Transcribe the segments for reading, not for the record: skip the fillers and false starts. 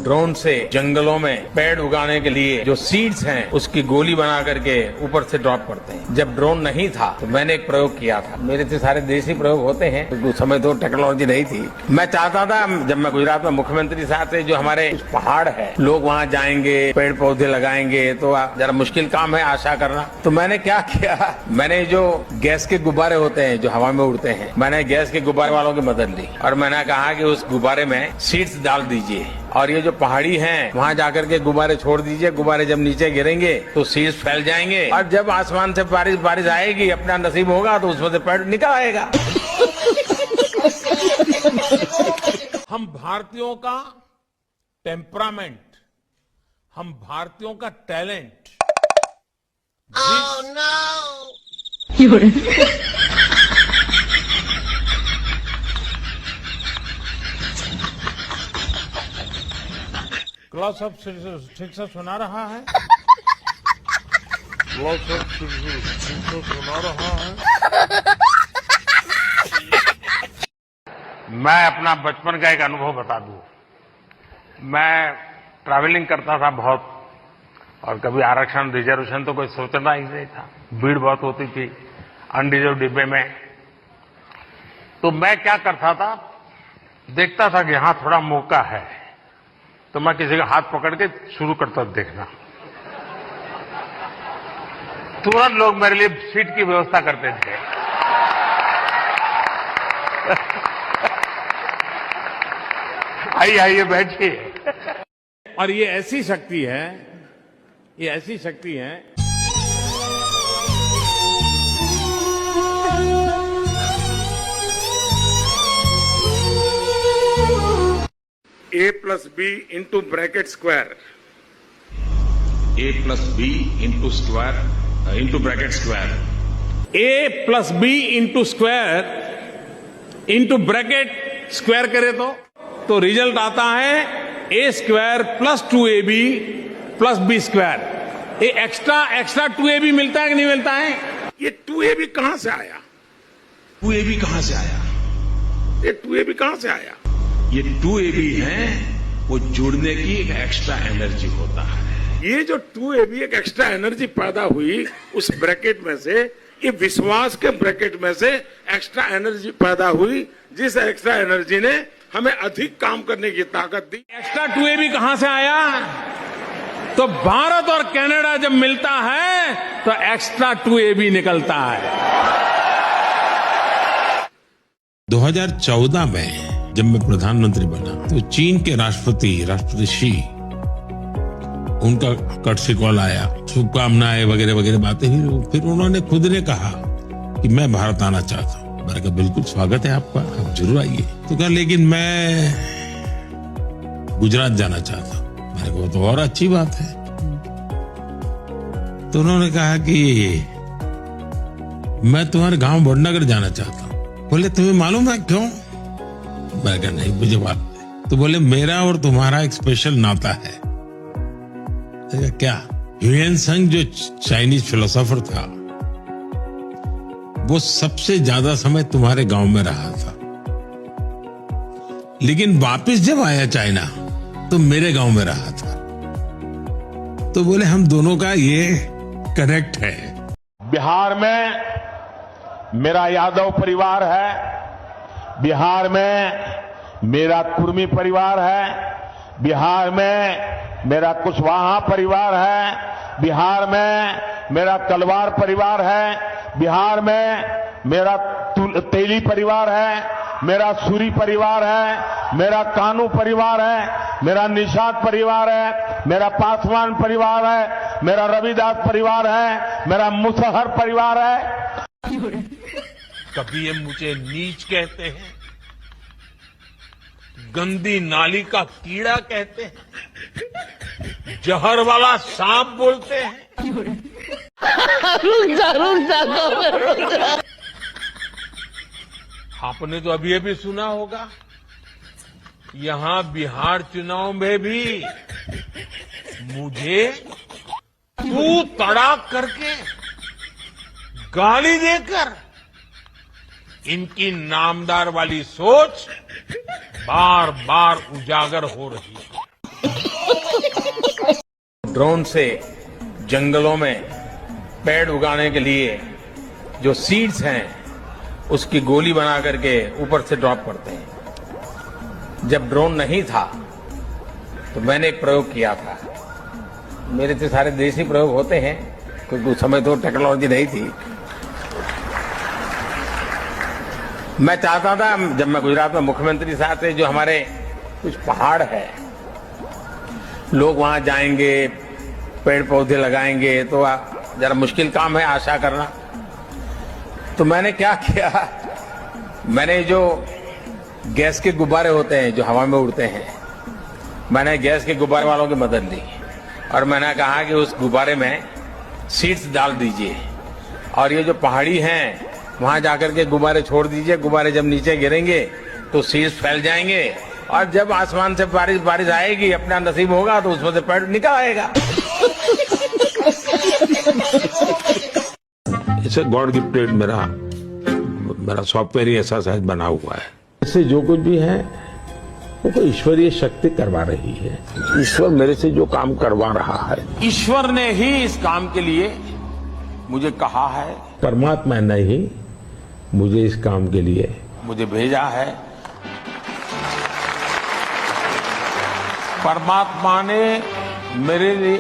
Drone से जंगलों में पेड़ उगाने के लिए जो सीड्स हैं उसकी गोली बना करके ऊपर से ड्रॉप करते हैं। जब ड्रोन नहीं था तो मैंने एक प्रयोग किया था। मेरे से सारे देसी प्रयोग होते हैं, उस समय तो टेक्नोलॉजी नहीं थी। मैं चाहता था जब मैं गुजरात में मुख्यमंत्री साहब थे, जो हमारे पहाड़ है, लोग वहाँ जाएंगे, पेड़ पौधे लगाएंगे, तो जरा मुश्किल काम है आशा करना। तो मैंने क्या किया, मैंने जो गैस के गुब्बारे होते हैं जो हवा में उड़ते हैं, मैंने गैस के गुब्बारे वालों की मदद ली और मैंने कहा कि उस गुब्बारे में सीड्स डाल दीजिए और ये जो पहाड़ी हैं वहाँ जाकर के गुब्बारे छोड़ दीजिए। गुब्बारे जब नीचे गिरेंगे तो सीड्स फैल जाएंगे और जब आसमान से बारिश आएगी, अपना नसीब होगा तो उसमें से पेड़ निकल आएगा। हम भारतीयों का टेम्परामेंट, हम भारतीयों का टैलेंट क्लॉस अप ठीक से सुना रहा है, क्लॉस अप ठीक से सुना रहा है। मैं अपना बचपन का एक अनुभव बता दूं। मैं ट्रैवलिंग करता था बहुत और कभी आरक्षण रिजर्वेशन तो कोई सोचना ही नहीं था। भीड़ बहुत होती थी अनरिजर्व डिब्बे में। तो मैं क्या करता था, देखता था कि यहां थोड़ा मौका है तो मैं किसी का हाथ पकड़ के शुरू करता देखना। तुरंत लोग मेरे लिए सीट की व्यवस्था करते थे। आइए बैठिए। और ये ऐसी शक्ति है, ये ऐसी शक्ति है। A+B into bracket square. A+B into square into bracket square. A+B into square into bracket square करे तो रिजल्ट आता है A² + 2AB + B²। ये एक्स्ट्रा 2AB मिलता है कि नहीं मिलता है? ये 2AB कहां से आया? 2AB कहां से आया? ये 2AB कहां से आया? ये 2AB है, वो जुड़ने की एक एक्स्ट्रा एनर्जी होता है। ये जो 2AB एक एक्स्ट्रा एनर्जी पैदा हुई उस ब्रैकेट में से, ये विश्वास के ब्रैकेट में से एक्स्ट्रा एनर्जी पैदा हुई, जिस एक्स्ट्रा एनर्जी ने हमें अधिक काम करने की ताकत दी। एक्स्ट्रा 2AB कहां से आया? तो भारत और कनाडा जब मिलता है तो एक्स्ट्रा 2AB निकलता है। 2014 में जब मैं प्रधानमंत्री बना तो चीन के राष्ट्रपति शी, उनका कटसी कॉल आया, शुभकामनाएं वगैरह वगैरह बातें हुई। फिर उन्होंने खुद ने कहा कि मैं भारत आना चाहता हूं। मैंने कहा बिल्कुल स्वागत है आपका, आप जरूर आइए। तो कहा लेकिन मैं गुजरात जाना चाहता हूं। मैंने कहा तो और अच्छी बात है। तो उन्होंने कहा कि मैं तुम्हारे गांव वडनगर जाना चाहता हूं। बोले तुम्हें मालूम है क्यों? मैंने कहा नहीं मुझे बात नहीं। तो बोले मेरा और तुम्हारा एक स्पेशल नाता है। क्या? ह्यूएन त्सांग जो चाइनीज फिलोसोफर था, वो सबसे ज्यादा समय तुम्हारे गांव में रहा था, लेकिन वापस जब आया चाइना तो मेरे गांव में रहा था। तो बोले हम दोनों का ये कनेक्ट है। बिहार में मेरा यादव परिवार है, बिहार में मेरा कुर्मी परिवार है, बिहार में मेरा कुशवाहा परिवार है, बिहार में मेरा तलवार परिवार है, बिहार में मेरा तेली परिवार है, मेरा सूरी परिवार है, मेरा कानू परिवार है, मेरा निषाद परिवार है, मेरा पासवान परिवार है, मेरा रविदास परिवार है, मेरा मुसहर परिवार है। कभी ये मुझे नीच कहते हैं, गंदी नाली का कीड़ा कहते हैं, जहर वाला सांप बोलते हैं। रुक जा। आपने तो अभी सुना होगा, यहां बिहार चुनाव में भी मुझे तू तड़ाक करके गाली देकर इनकी नामदार वाली सोच बार बार उजागर हो रही है। ड्रोन से जंगलों में पेड़ उगाने के लिए जो सीड्स हैं उसकी गोली बना करके ऊपर से ड्रॉप करते हैं। जब ड्रोन नहीं था तो मैंने एक प्रयोग किया था। मेरे तो सारे देसी प्रयोग होते हैं, क्योंकि उस समय तो टेक्नोलॉजी नहीं थी। मैं चाहता था, जब मैं गुजरात में मुख्यमंत्री साहब थे, जो हमारे कुछ पहाड़ है, लोग वहां जाएंगे, पेड़ पौधे लगाएंगे, तो जरा मुश्किल काम है आशा करना। तो मैंने क्या किया, मैंने जो गैस के गुब्बारे होते हैं जो हवा में उड़ते हैं, मैंने गैस के गुब्बारे वालों की मदद ली और मैंने कहा कि उस गुब्बारे में सीड्स डाल दीजिए और ये जो पहाड़ी हैं वहां जाकर के गुब्बारे छोड़ दीजिए। गुब्बारे जब नीचे गिरेंगे तो सीड्स फैल जाएंगे और जब आसमान से बारिश आएगी, अपना नसीब होगा तो उसमें से पेड़ निकल आएगा। इसे गॉड गिफ्टेड मेरा सॉफ्टवेयर ही ऐसा शायद बना हुआ है। इससे जो कुछ भी है वो तो ईश्वरीय शक्ति करवा रही है। ईश्वर मेरे से जो काम करवा रहा है, ईश्वर ने ही इस काम के लिए मुझे कहा है, परमात्मा ने ही मुझे इस काम के लिए मुझे भेजा है। परमात्मा ने मेरे लिए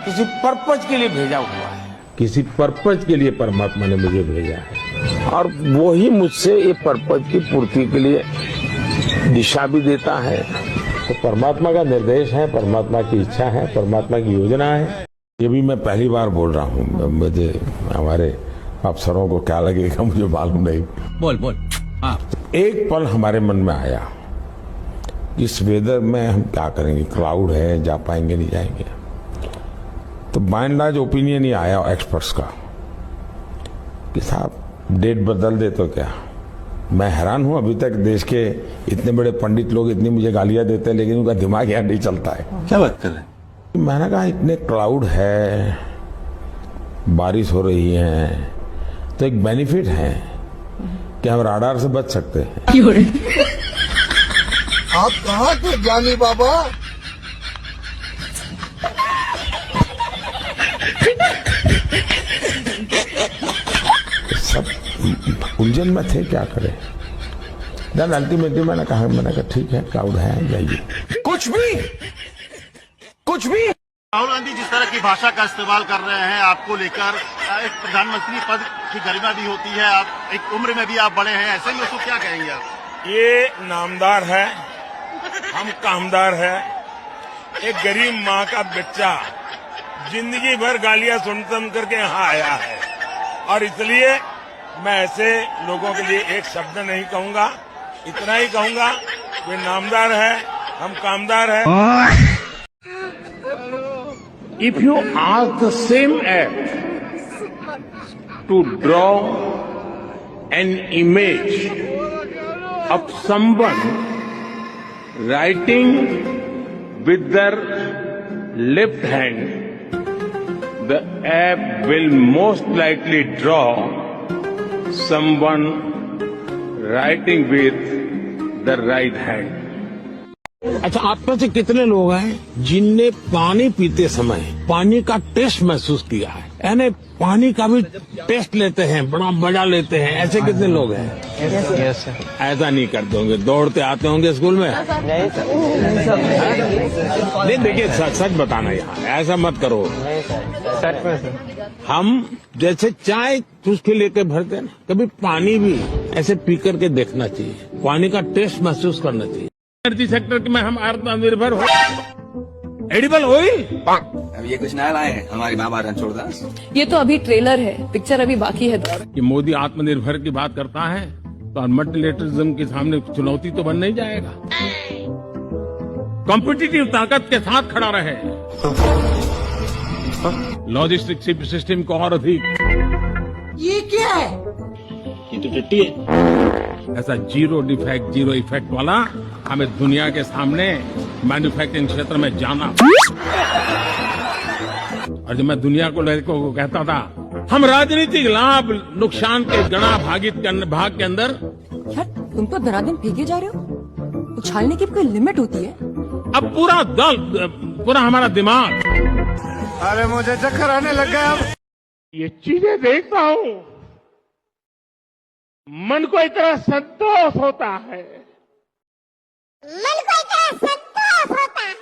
किसी पर्पज के लिए भेजा हुआ है। किसी पर्पज के लिए परमात्मा ने मुझे भेजा है और वो ही मुझसे ये पर्पज की पूर्ति के लिए दिशा भी देता है। तो परमात्मा का निर्देश है, परमात्मा की इच्छा है, परमात्मा की योजना है। ये भी मैं पहली बार बोल रहा हूँ, मुझे हमारे अफसरों को क्या लगेगा मुझे मालूम नहीं। बोल हाँ। एक पल हमारे मन में आया, इस वेदर में हम क्या करेंगे, क्राउड है, जा पाएंगे नहीं जाएंगे। तो बाय एंड लार्ज ओपिनियन ही आया एक्सपर्ट्स का कि साहब डेट बदल दे तो क्या। मैं हैरान हूं, अभी तक देश के इतने बड़े पंडित लोग इतनी मुझे गालियां देते हैं, लेकिन उनका दिमाग यहाँ नहीं चलता है। क्या बात कर रहे हैं? मैंने कहा इतने क्लाउड है, बारिश हो रही है, तो एक बेनिफिट है कि हम राडार से बच सकते हैं। आप कहाँ के ज्ञानी बाबा? सब उलझन में थे, क्या करें। देन अल्टीमेटली मैंने कहा ठीक है, क्लाउड है, जाइए। कुछ भी राहुल गांधी जिस तरह की भाषा का इस्तेमाल कर रहे हैं आपको लेकर, एक प्रधानमंत्री पद की गरिमा भी होती है, आप एक उम्र में भी आप बड़े हैं, ऐसे में उसको क्या कहेंगे आप? ये नामदार है, हम कामदार है। एक गरीब माँ का बच्चा जिंदगी भर गालियां सुन करके यहाँ आया है और इसलिए मैं ऐसे लोगों के लिए एक शब्द नहीं कहूंगा, इतना ही कहूंगा वे नामदार है, हम कामदार है। If you ask the same act to draw an image of someone writing with their left hand, the app will most likely draw someone writing with the right hand. अच्छा, आप में से कितने लोग हैं जिनने पानी पीते समय पानी का टेस्ट महसूस किया है? यानी पानी का भी टेस्ट लेते हैं, बड़ा मजा लेते हैं, ऐसे कितने लोग हैं? Yes sir. ऐसा नहीं करते होंगे, दौड़ते आते होंगे स्कूल में। नहीं देखिए, सच बताना, यहाँ ऐसा मत करो। सच में सर। हम जैसे चाय चुस्की लेके भरते हैं ना, कभी पानी भी ऐसे पी करके देखना चाहिए, पानी का टेस्ट महसूस करना चाहिए। एनर्जी सेक्टर में हम आत्मनिर्भर हो। एडिबल ऑयल, अब ये कुछ नया लाए हैं हमारी महाभारत रणछोड़दास। ये तो अभी ट्रेलर है, पिक्चर अभी बाकी है। कि मोदी आत्मनिर्भर की बात करता है तो मल्टीलेटरिज्म के सामने चुनौती तो बन नहीं जाएगा। कॉम्पिटिटिव ताकत के साथ खड़ा रहे, लॉजिस्टिक सिस्टम को और अधिक। ये क्या है? ये तो टट्टी है। ऐसा जीरो डिफेक्ट जीरो इफेक्ट वाला हमें दुनिया के सामने मैन्युफैक्चरिंग क्षेत्र में जाना। और जब मैं दुनिया को लेकर कहता था हम राजनीतिक लाभ नुकसान के गणा भाग के अंदर। यार तुम तो धनाधन फेंके जा रहे हो, उछालने की कोई लिमिट होती है। अब पूरा दल पूरा हमारा दिमाग, अरे मुझे चक्कर आने लग गया अब। ये चीजें देखता हूं, मन को इतना संतोष होता है, मन को इतना संतोष होता है